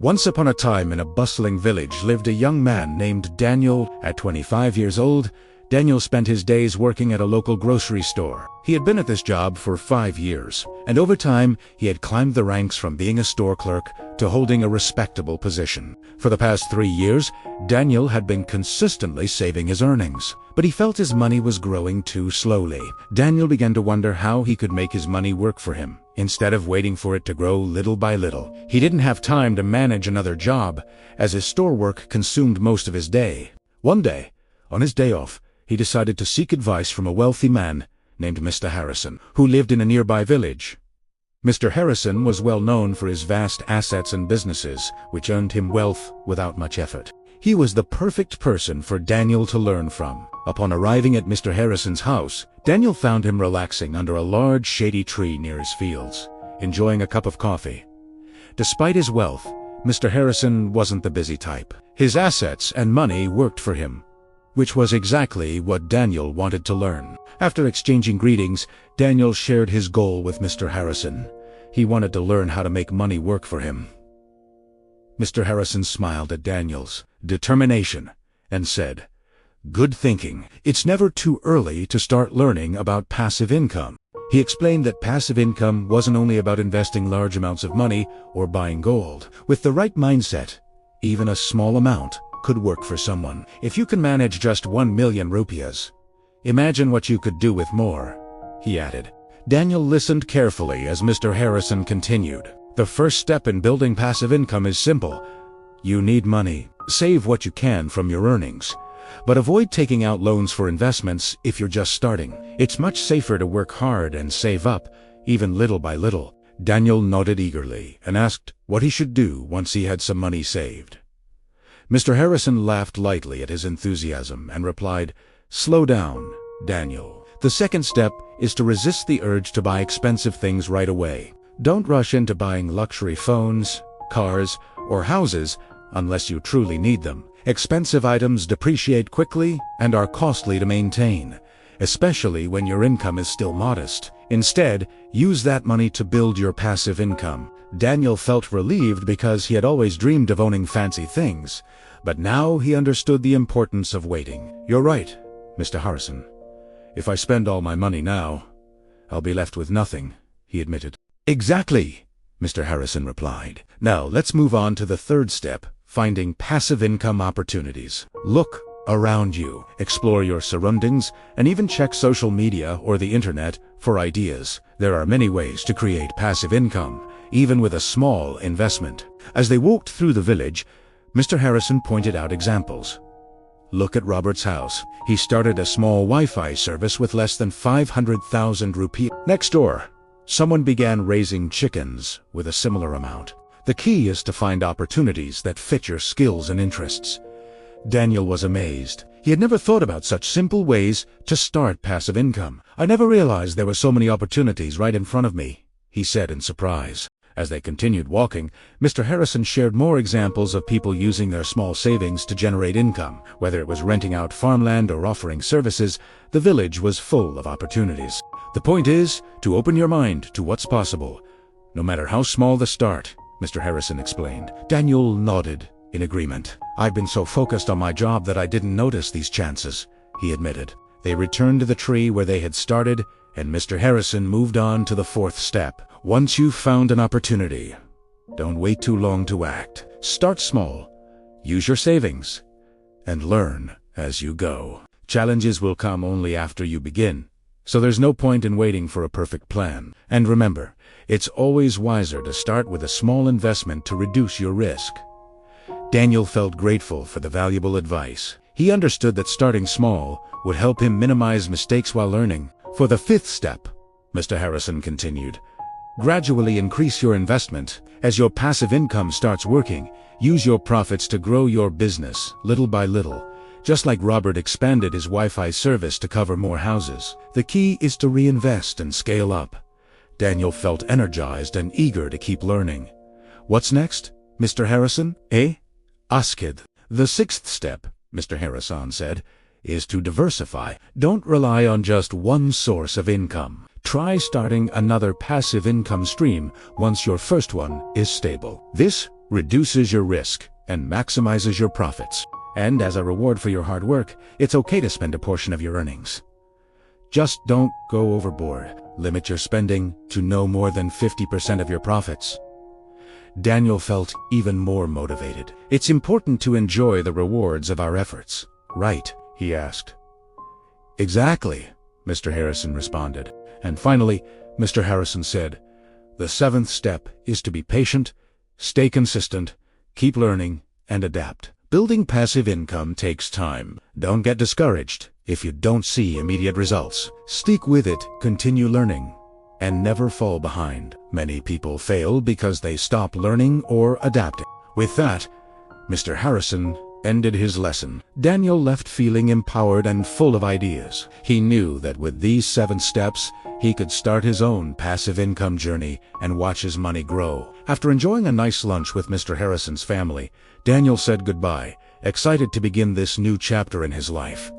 Once upon a time in a bustling village lived a young man named Daniel. At 25 years old, Daniel spent his days working at a local grocery store. He had been at this job for 5 years, and over time he had climbed the ranks from being a store clerk to holding a respectable position. For the past 3 years, Daniel had been consistently saving his earnings, but he felt his money was growing too slowly. Daniel began to wonder how he could make his money work for him, instead of waiting for it to grow little by little. He didn't have time to manage another job, as his store work consumed most of his day. One day, on his day off, he decided to seek advice from a wealthy man named Mr. Harrison, who lived in a nearby village. Mr. Harrison was well known for his vast assets and businesses, which earned him wealth without much effort. He was the perfect person for Daniel to learn from. Upon arriving at Mr. Harrison's house, Daniel found him relaxing under a large shady tree near his fields, enjoying a cup of coffee. Despite his wealth, Mr. Harrison wasn't the busy type. His assets and money worked for him, which was exactly what Daniel wanted to learn. After exchanging greetings, Daniel shared his goal with Mr. Harrison. He wanted to learn how to make money work for him. Mr. Harrison smiled at Daniel's determination and said, "Good thinking. It's never too early to start learning about passive income." He explained that passive income wasn't only about investing large amounts of money or buying gold. With the right mindset, even a small amount could work for someone. If you can manage just 1 million rupees, imagine what you could do with more, he added. Daniel listened carefully as Mr. Harrison continued. The first step in building passive income is simple. You need money. Save what you can from your earnings, but avoid taking out loans for investments if you're just starting. It's much safer to work hard and save up, even little by little. Daniel nodded eagerly and asked what he should do once he had some money saved. Mr. Harrison laughed lightly at his enthusiasm and replied, "Slow down, Daniel. The second step is to resist the urge to buy expensive things right away. Don't rush into buying luxury phones, cars, or houses unless you truly need them. Expensive items depreciate quickly and are costly to maintain, especially when your income is still modest. Instead, use that money to build your passive income." Daniel felt relieved because he had always dreamed of owning fancy things, but now he understood the importance of waiting. "You're right, Mr. Harrison. If I spend all my money now, I'll be left with nothing," he admitted. "Exactly," Mr. Harrison replied. "Now let's move on to the third step, finding passive income opportunities. Look around you, explore your surroundings, and even check social media or the internet for ideas. There are many ways to create passive income, even with a small investment." As they walked through the village, Mr. Harrison pointed out examples. Look at Robert's house. He started a small Wi-Fi service with less than 500,000 rupees. Next door, someone began raising chickens with a similar amount. The key is to find opportunities that fit your skills and interests. Daniel was amazed. He had never thought about such simple ways to start passive income. "I never realized there were so many opportunities right in front of me," he said in surprise. As they continued walking, Mr. Harrison shared more examples of people using their small savings to generate income. Whether it was renting out farmland or offering services, the village was full of opportunities. The point is to open your mind to what's possible, no matter how small the start, Mr. Harrison explained. Daniel nodded in agreement. "I've been so focused on my job that I didn't notice these chances," he admitted. They returned to the tree where they had started, and Mr. Harrison moved on to the fourth step. Once you've found an opportunity, don't wait too long to act. Start small, use your savings, and learn as you go. Challenges will come only after you begin, so there's no point in waiting for a perfect plan. And remember, it's always wiser to start with a small investment to reduce your risk. Daniel felt grateful for the valuable advice. He understood that starting small would help him minimize mistakes while learning. For the fifth step, Mr. Harrison continued, gradually increase your investment. As your passive income starts working, use your profits to grow your business little by little, just like Robert expanded his Wi-Fi service to cover more houses. The key is to reinvest and scale up. Daniel felt energized and eager to keep learning. "What's next, Mr. Harrison? Asked. The sixth step, Mr. Harrison said, is to diversify. Don't rely on just one source of income. Try starting another passive income stream once your first one is stable. This reduces your risk, and maximizes your profits. And as a reward for your hard work, it's okay to spend a portion of your earnings. Just don't go overboard. Limit your spending to no more than 50% of your profits. Daniel felt even more motivated. It's important to enjoy the rewards of our efforts, right? He asked. Exactly, Mr. Harrison responded. And finally, Mr. Harrison said, the seventh step is to be patient, stay consistent, keep learning, and adapt. Building passive income takes time. Don't get discouraged if you don't see immediate results. Stick with it, continue learning, and never fall behind. Many people fail because they stop learning or adapting. With that, Mr. Harrison ended his lesson. Daniel left feeling empowered and full of ideas. He knew that with these 7 steps, he could start his own passive income journey and watch his money grow. After enjoying a nice lunch with Mr. Harrison's family, Daniel said goodbye, excited to begin this new chapter in his life.